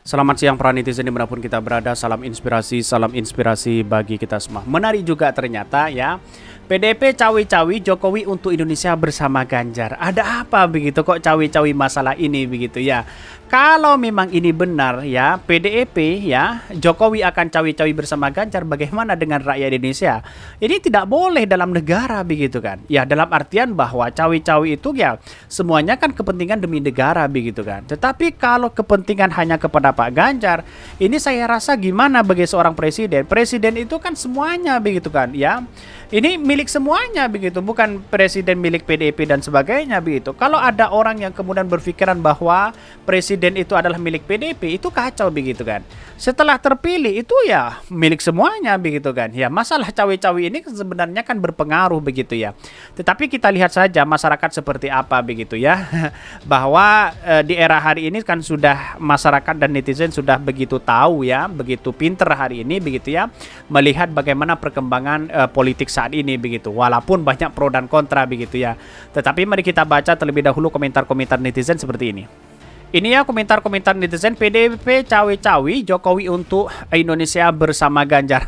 Selamat siang para netizen dimanapun kita berada. Salam inspirasi bagi kita semua. Menarik juga ternyata ya, PDIP cawi-cawi Jokowi untuk Indonesia bersama Ganjar. Ada apa begitu kok cawi-cawi masalah ini begitu ya? Kalau memang ini benar ya, PDIP ya, Jokowi akan cawi-cawi bersama Ganjar, bagaimana dengan rakyat Indonesia? Ini tidak boleh dalam negara begitu kan? Ya, dalam artian bahwa cawi-cawi itu ya semuanya kan kepentingan demi negara begitu kan. Tetapi kalau kepentingan hanya kepada Pak Ganjar, ini saya rasa gimana bagi seorang presiden? Presiden itu kan semuanya begitu kan ya. Ini milik semuanya begitu, bukan presiden milik PDIP dan sebagainya begitu. Kalau ada orang yang kemudian berpikiran bahwa presiden itu adalah milik PDIP, itu kacau begitu kan. Setelah terpilih itu ya milik semuanya begitu kan. Ya, masalah cawe-cawe ini sebenarnya kan berpengaruh begitu ya. Tetapi kita lihat saja masyarakat seperti apa begitu ya. Bahwa di era hari ini kan sudah masyarakat dan netizen sudah begitu tahu ya, begitu pinter hari ini begitu ya, melihat bagaimana perkembangan politik saat ini begitu. Walaupun banyak pro dan kontra begitu ya. Tetapi mari kita baca terlebih dahulu komentar-komentar netizen seperti ini. Ini ya komentar-komentar netizen. PDIP cawe-cawe Jokowi untuk Indonesia bersama Ganjar.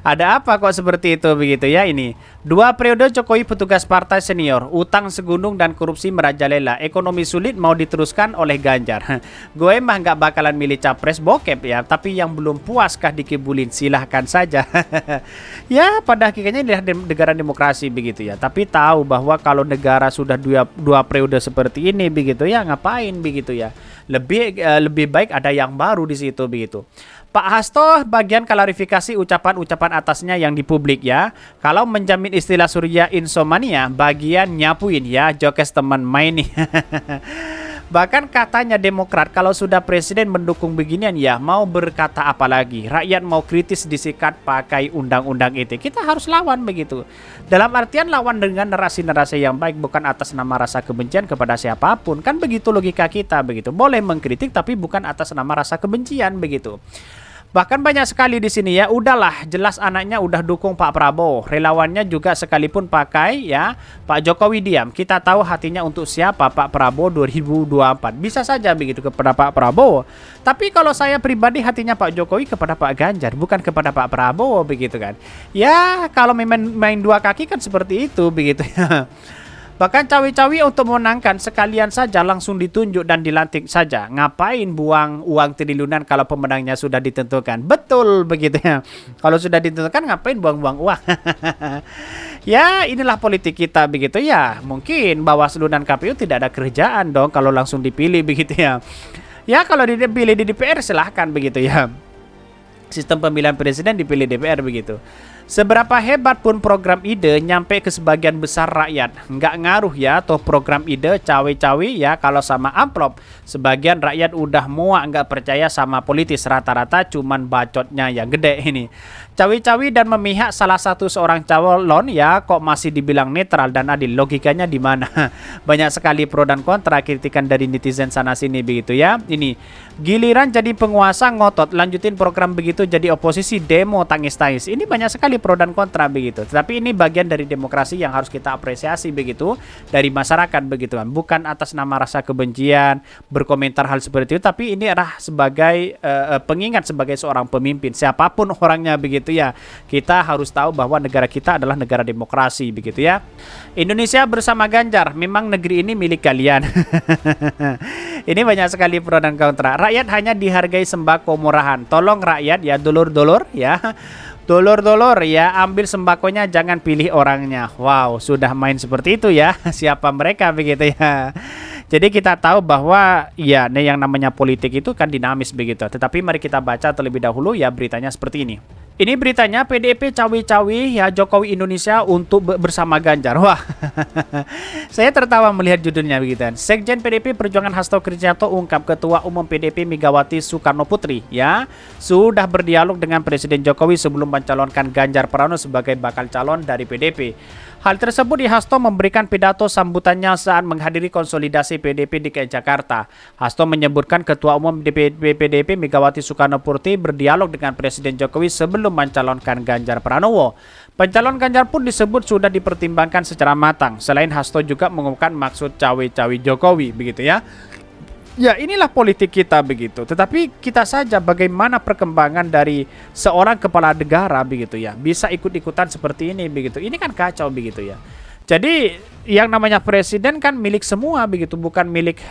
Ada apa kok seperti itu begitu ya ini. 2 periode Jokowi petugas partai senior, utang segunung dan korupsi merajalela, ekonomi sulit mau diteruskan oleh Ganjar. Gue mah nggak bakalan milih capres bokep ya, tapi yang belum puaskah dikibulin silahkan saja. Ya pada akhirnya lihat negara demokrasi begitu ya. Tapi tahu bahwa kalau negara sudah dua periode seperti ini begitu ya, ngapain begitu ya. Lebih baik ada yang baru di situ begitu. Pak Hasto bagian klarifikasi ucapan-ucapan atasnya yang di publik ya. Kalau menjamin istilah Surya insomnia, bagian nyapuin ya, jokes teman main nih. Bahkan katanya Demokrat kalau sudah presiden mendukung beginian ya mau berkata apa lagi. Rakyat mau kritis disikat pakai undang-undang itu. Kita harus lawan begitu. Dalam artian lawan dengan narasi-narasi yang baik, bukan atas nama rasa kebencian kepada siapapun. Kan begitu logika kita begitu. Boleh mengkritik tapi bukan atas nama rasa kebencian begitu. Bahkan banyak sekali di sini ya, udahlah jelas anaknya udah dukung Pak Prabowo, relawannya juga sekalipun pakai ya Pak Jokowi diam. Kita tahu hatinya untuk siapa Pak Prabowo 2024. Bisa saja begitu kepada Pak Prabowo. Tapi kalau saya pribadi hatinya Pak Jokowi kepada Pak Ganjar, bukan kepada Pak Prabowo begitu kan. Ya kalau main dua kaki kan seperti itu begitu ya. Bahkan cawi-cawi untuk memenangkan sekalian saja langsung ditunjuk dan dilantik saja. Ngapain buang uang triliunan kalau pemenangnya sudah ditentukan? Betul begitu ya. Kalau sudah ditentukan ngapain buang-buang uang? Ya inilah politik kita begitu ya. Mungkin Bawaslu dan KPU tidak ada kerjaan dong kalau langsung dipilih begitu ya. Ya kalau dipilih di DPR silahkan begitu ya. Sistem pemilihan presiden dipilih DPR begitu. Seberapa hebat pun program ide nyampe ke sebagian besar rakyat, nggak ngaruh ya toh program ide cawe-cawe ya kalau sama amplop. Sebagian rakyat udah muak nggak percaya sama politis, rata-rata cuman bacotnya yang gede ini. Cawe-cawe dan memihak salah satu seorang calon ya kok masih dibilang netral dan adil, logikanya di mana? Banyak sekali pro dan kontra, kritikan dari netizen sana sini begitu ya. Ini giliran jadi penguasa ngotot, lanjutin program begitu jadi oposisi demo tangis-tangis. Ini banyak sekali pro dan kontra begitu. Tetapi ini bagian dari demokrasi yang harus kita apresiasi begitu dari masyarakat begitu kan. Bukan atas nama rasa kebencian berkomentar hal seperti itu, tapi ini adalah sebagai pengingat sebagai seorang pemimpin siapapun orangnya begitu ya. Kita harus tahu bahwa negara kita adalah negara demokrasi begitu ya. Indonesia bersama Ganjar, memang negeri ini milik kalian. Ini banyak sekali pro dan kontra. Rakyat hanya dihargai sembako murahan. Tolong rakyat ya, dulur-dulur ya. Dulur-dulur ya, ambil sembakonya, jangan pilih orangnya. Wow, sudah main seperti itu ya. Siapa mereka begitu ya. Jadi kita tahu bahwa ya yang namanya politik itu kan dinamis begitu. Tetapi mari kita baca terlebih dahulu ya beritanya seperti ini. Ini beritanya PDIP cawe-cawe ya Jokowi Indonesia untuk bersama Ganjar. Wah, saya tertawa melihat judulnya begitu. Sekjen PDIP Perjuangan Hasto Kristianto ungkap Ketua Umum PDIP Megawati Soekarno Putri ya sudah berdialog dengan Presiden Jokowi sebelum mencalonkan Ganjar Pranowo sebagai bakal calon dari PDIP. Hal tersebut di Hasto memberikan pidato sambutannya saat menghadiri konsolidasi PDIP DKI Jakarta. Hasto menyebutkan Ketua Umum PDIP Megawati Soekarno Putri berdialog dengan Presiden Jokowi sebelum mencalonkan Ganjar Pranowo. Pencalon Ganjar pun disebut sudah dipertimbangkan secara matang. Selain Hasto juga mengungkapkan maksud cawe-cawe Jokowi begitu ya. Ya, inilah politik kita begitu. Tetapi kita saja bagaimana perkembangan dari seorang kepala negara begitu ya. Bisa ikut-ikutan seperti ini begitu. Ini kan kacau begitu ya. Jadi yang namanya presiden kan milik semua begitu, bukan milik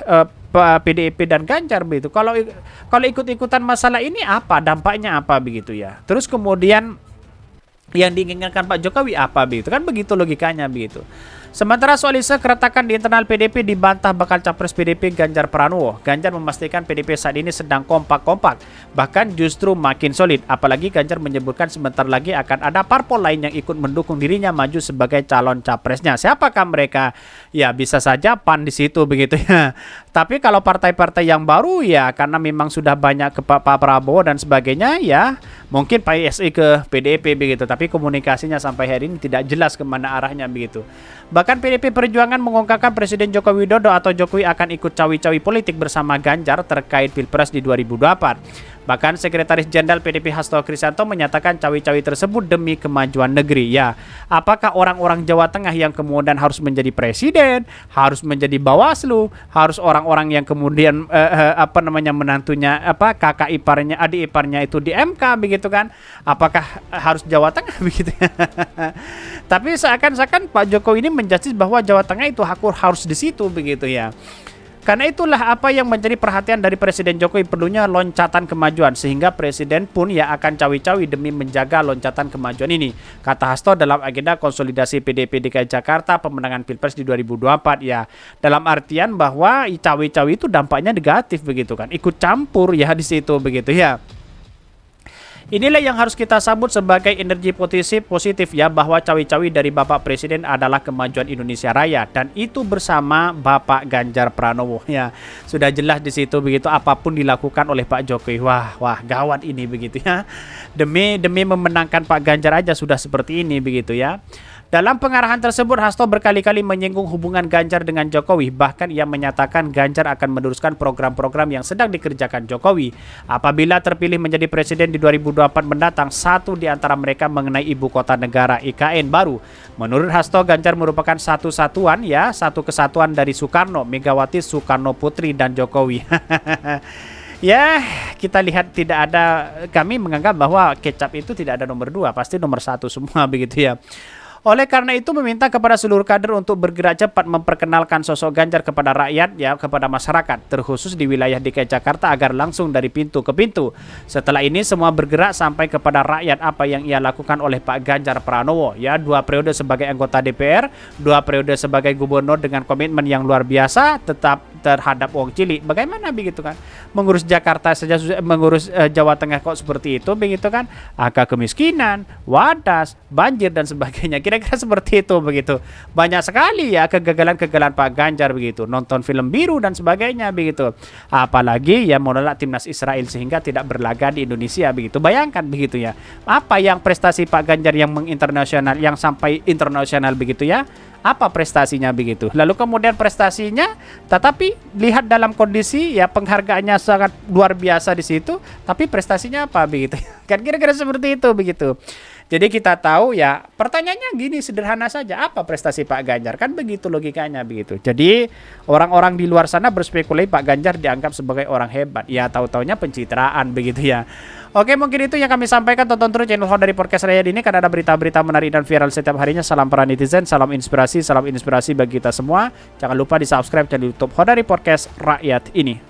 PDIP dan Ganjar begitu. Kalau ikut-ikutan masalah ini apa dampaknya apa begitu ya. Terus kemudian yang diinginkan Pak Jokowi apa begitu, kan begitu logikanya begitu. Sementara soal isu keretakan di internal PDIP dibantah bakal capres PDIP Ganjar Pranowo. Ganjar memastikan PDIP saat ini sedang kompak-kompak, bahkan justru makin solid. Apalagi Ganjar menyebutkan sebentar lagi akan ada parpol lain yang ikut mendukung dirinya maju sebagai calon capresnya. Siapakah mereka? Ya bisa saja PAN di situ begitu ya. Tapi kalau partai-partai yang baru ya karena memang sudah banyak ke Pak Prabowo dan sebagainya ya mungkin PSI ke PDIP begitu. Tapi komunikasinya sampai hari ini tidak jelas kemana arahnya begitu. Bahkan PDIP Perjuangan mengungkapkan Presiden Joko Widodo atau Jokowi akan ikut cawi-cawi politik bersama Ganjar terkait Pilpres di 2024. Bahkan Sekretaris Jenderal PDIP Hasto Kristianto menyatakan cawi-cawi tersebut demi kemajuan negeri. Ya, apakah orang-orang Jawa Tengah yang kemudian harus menjadi presiden, harus menjadi Bawaslu, harus orang-orang yang kemudian menantunya kakak iparnya, adik iparnya itu di MK begitu kan? Apakah harus Jawa Tengah begitu ya? Tapi seakan-akan Pak Jokowi ini menjudge bahwa Jawa Tengah itu harus di situ begitu ya. Karena itulah apa yang menjadi perhatian dari Presiden Jokowi, perlunya loncatan kemajuan sehingga Presiden pun ya akan cawi-cawi demi menjaga loncatan kemajuan ini. Kata Hasto dalam agenda konsolidasi PDIP DKI Jakarta pemenangan Pilpres di 2024 ya. Dalam artian bahwa cawi-cawi itu dampaknya negatif begitu kan. Ikut campur ya di situ begitu ya. Inilah yang harus kita sambut sebagai energi positif ya, bahwa cawi-cawi dari Bapak Presiden adalah kemajuan Indonesia Raya dan itu bersama Bapak Ganjar Pranowo ya. Sudah jelas di situ begitu apapun dilakukan oleh Pak Jokowi. Wah gawat ini begitu ya. Demi memenangkan Pak Ganjar aja sudah seperti ini begitu ya. Dalam pengarahan tersebut, Hasto berkali-kali menyinggung hubungan Ganjar dengan Jokowi. Bahkan ia menyatakan Ganjar akan meneruskan program-program yang sedang dikerjakan Jokowi. Apabila terpilih menjadi presiden di 2024 mendatang, satu di antara mereka mengenai ibu kota negara IKN baru. Menurut Hasto, Ganjar merupakan satu kesatuan dari Soekarno, Megawati, Soekarno Putri, dan Jokowi. Ya, kita lihat kami menganggap bahwa kecap itu tidak ada nomor 2, pasti nomor 1 semua begitu ya. Oleh karena itu meminta kepada seluruh kader untuk bergerak cepat memperkenalkan sosok Ganjar kepada rakyat ya, kepada masyarakat, terkhusus di wilayah DKI Jakarta agar langsung dari pintu ke pintu. Setelah ini semua bergerak sampai kepada rakyat apa yang ia lakukan oleh Pak Ganjar Pranowo ya, 2 periode sebagai anggota DPR, 2 periode sebagai gubernur dengan komitmen yang luar biasa tetap terhadap wong cilik. Bagaimana begitu kan? Mengurus Jakarta saja, mengurus Jawa Tengah kok seperti itu begitu kan? Angka kemiskinan, wadas, banjir dan sebagainya. Kira-kira seperti itu begitu. Banyak sekali ya kegagalan-kegagalan Pak Ganjar begitu. Nonton film biru dan sebagainya begitu. Apalagi ya menolak timnas Israel sehingga tidak berlaga di Indonesia begitu. Bayangkan begitu ya. Apa yang prestasi Pak Ganjar yang menginternasional, yang sampai internasional begitu ya? Apa prestasinya begitu? Lalu kemudian prestasinya, tetapi lihat dalam kondisi ya penghargaannya sangat luar biasa di situ, tapi prestasinya apa begitu? Kan kira-kira seperti itu begitu. Jadi kita tahu ya, pertanyaannya gini sederhana saja, apa prestasi Pak Ganjar? Kan begitu logikanya begitu. Jadi orang-orang di luar sana berspekulasi Pak Ganjar dianggap sebagai orang hebat. Ya tahu-taunya pencitraan begitu ya. Oke, mungkin itu yang kami sampaikan. Tonton terus channel Hodari Podcast Rakyat ini karena ada berita-berita menarik dan viral setiap harinya. Salam para netizen, salam inspirasi bagi kita semua. Jangan lupa di subscribe channel YouTube Hodari Podcast Rakyat ini.